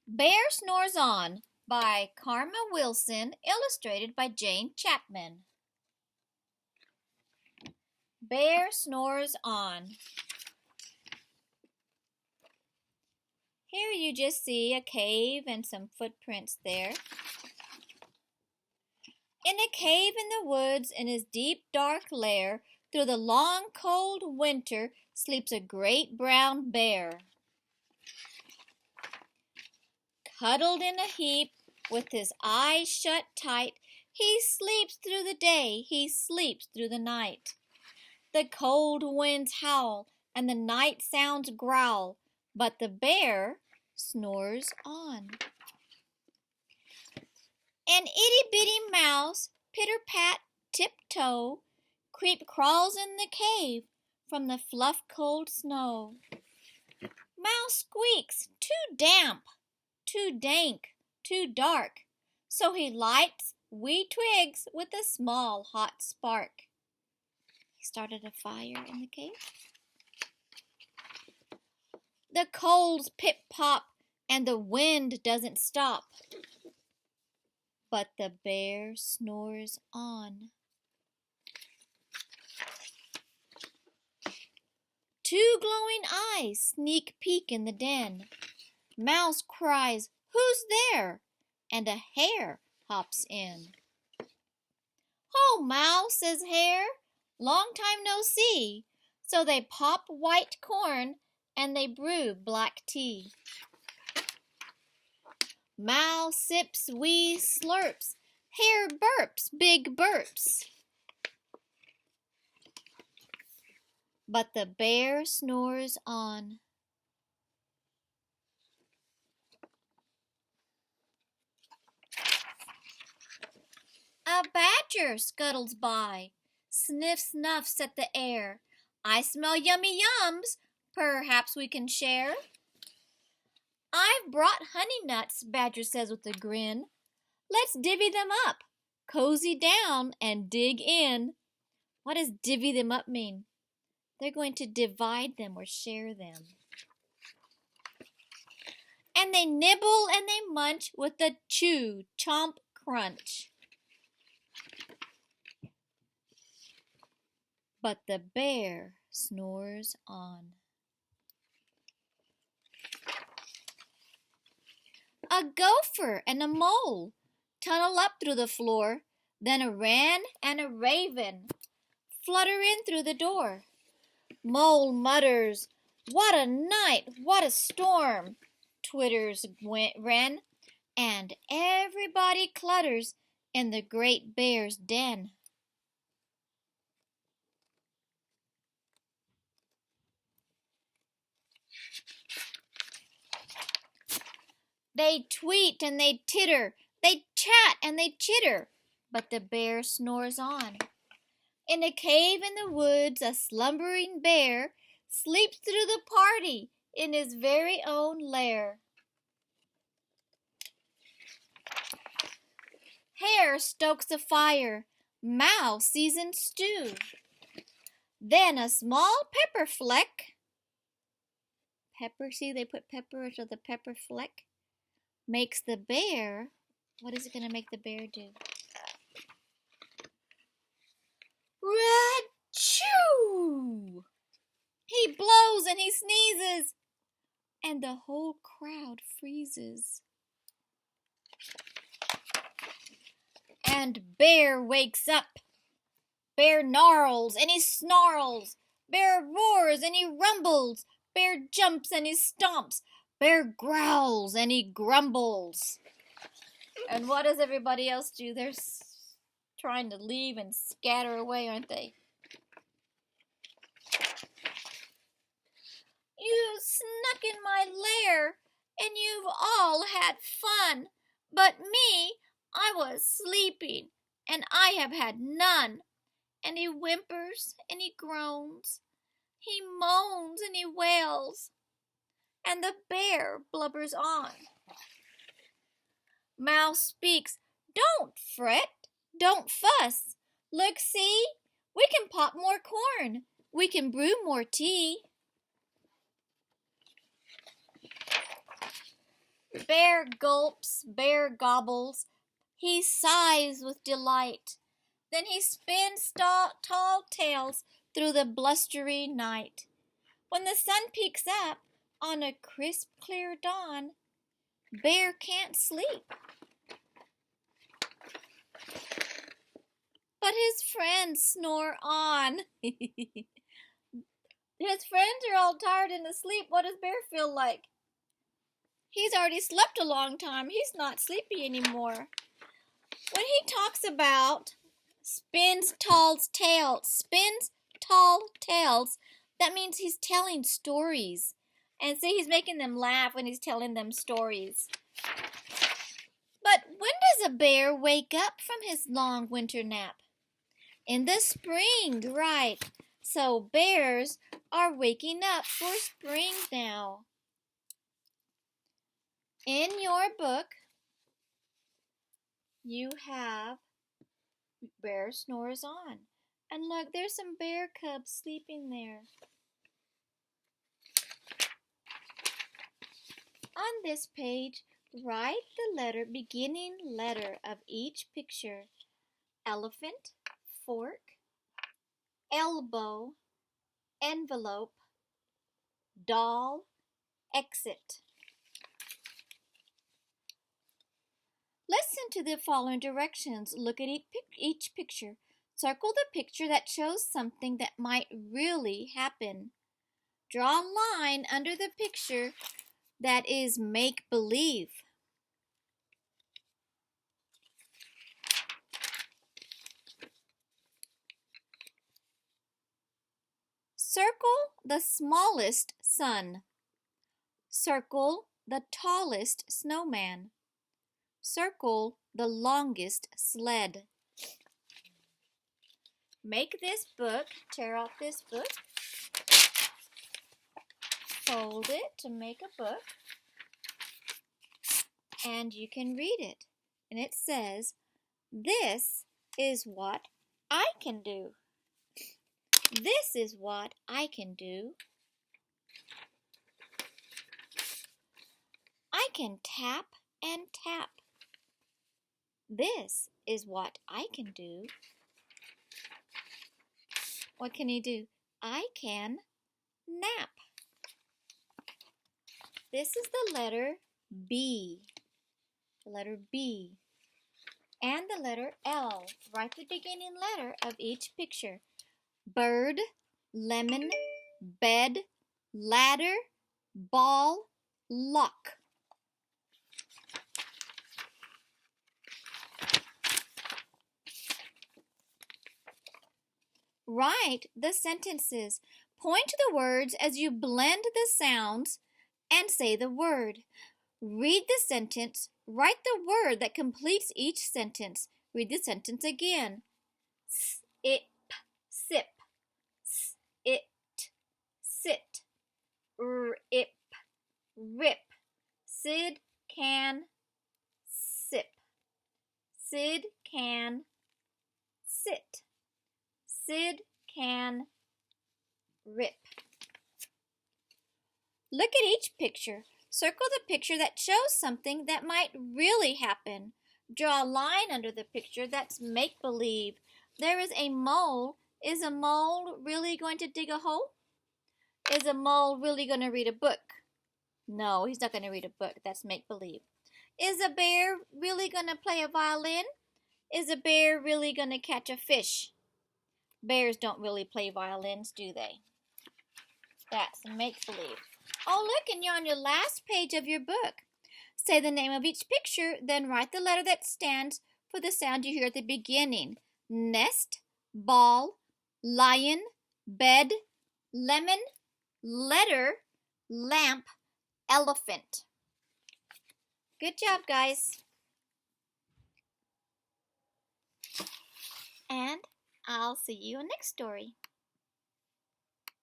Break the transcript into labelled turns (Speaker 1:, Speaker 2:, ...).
Speaker 1: Bear Snores On by Karma Wilson, illustrated by Jane Chapman. Bear snores on. Here you just see a cave and some footprints there. In a cave in the woods, in his deep dark lair, through the long cold winter, sleeps a great brown bear. Cuddled in a heap, with his eyes shut tight, he sleeps through the day, he sleeps through the night. The cold winds howl, and the night sounds growl, but the bear snores on. An itty-bitty mouse, pitter-pat, tiptoe, crawls in the cave from the fluff-cold snow. Mouse squeaks, too damp, too dank, too dark, so he lights wee twigs with a small hot spark. He started a fire in the cave. The coals pip-pop and the wind doesn't stop, but the bear snores on. Two glowing eyes sneak peek in the den. Mouse cries, "Who's there?" and a hare hops in. "Oh, Mouse," says Hare, "long time no see." So they pop white corn and they brew black tea. Mouse sips wee slurps, Hare burps big burps. But the bear snores on. A badger scuttles by, sniffs at the air. "I smell yummy yums, perhaps we can share." "I've brought honey nuts," Badger says with a grin. "Let's divvy them up, cozy down and dig in." What does divvy them up mean? They're going to divide them or share them. And they nibble and they munch with a chew, chomp, crunch. But the bear snores on. A gopher and a mole tunnel up through the floor, then a wren and a raven flutter in through the door. Mole mutters, "What a night, what a storm," twitters wren, and everybody clutters in the great bear's den. They tweet and they titter, they chat and they chitter, but the bear snores on. In a cave in the woods, a slumbering bear sleeps through the party in his very own lair. Hare stokes a fire, Mouse seasons stew. Then a small pepper fleck, see they put pepper into the pepper fleck, makes the bear, what is it going to make the bear do? Red-choo! He blows and he sneezes, and the whole crowd freezes. And Bear wakes up. Bear gnarls and he snarls. Bear roars and he rumbles. Bear jumps and he stomps. Bear growls and he grumbles. And what does everybody else do? They're trying to leave and scatter away, aren't they? "You snuck in my lair, and you've all had fun, but me, I was sleeping, and I have had none." And he whimpers and he groans, he moans and he wails, and the bear blubbers on. Mouse speaks, "Don't fret, don't fuss. Look, see, we can pop more corn, we can brew more tea." Bear gulps, bear gobbles, he sighs with delight. Then he spins tall tales through the blustery night. When the sun peeks up on a crisp, clear dawn, Bear can't sleep. But his friends snore on. His friends are all tired and asleep. What does Bear feel like? He's already slept a long time. He's not sleepy anymore. When he talks about spins tall tales, that means he's telling stories. And see, he's making them laugh when he's telling them stories. But when does a bear wake up from his long winter nap? In the spring, right. So bears are waking up for spring now. In your book, you have Bear Snores On. And look, there's some bear cubs sleeping there. On this page, write the beginning letter of each picture. Elephant, fork, elbow, envelope, doll, exit. Listen to the following directions. Look at each picture. Circle the picture that shows something that might really happen. Draw a line under the picture that is make-believe. Circle the smallest sun. Circle the tallest snowman. Circle the longest sled. Make this book, tear out this book, fold it to make a book, and you can read it. And it says, "This is what I can do. This is what I can do. I can tap and tap. This is what I can do." What can he do? I can nap. This is the letter B. The letter B. And the letter L. Write the beginning letter of each picture. Bird, lemon, bed, ladder, ball, lock. Write the sentences. Point to the words as you blend the sounds and say the word. Read the sentence. Write the word that completes each sentence. Read the sentence again. Sip, sip. It, sit. Rip, rip. Sid can sip. Sid can sit. Sid can rip. Look at each picture. Circle the picture that shows something that might really happen. Draw a line under the picture that's make-believe. There is a mole. Is a mole really going to dig a hole? Is a mole really going to read a book? No, he's not going to read a book. That's make-believe. Is a bear really going to play a violin? Is a bear really going to catch a fish? Bears don't really play violins, do they? That's make-believe. Oh, look, and you're on your last page of your book. Say the name of each picture, then write the letter that stands for the sound you hear at the beginning. Nest, ball, lion, bed, lemon, letter, lamp, elephant. Good job, guys. And I'll see you in next story.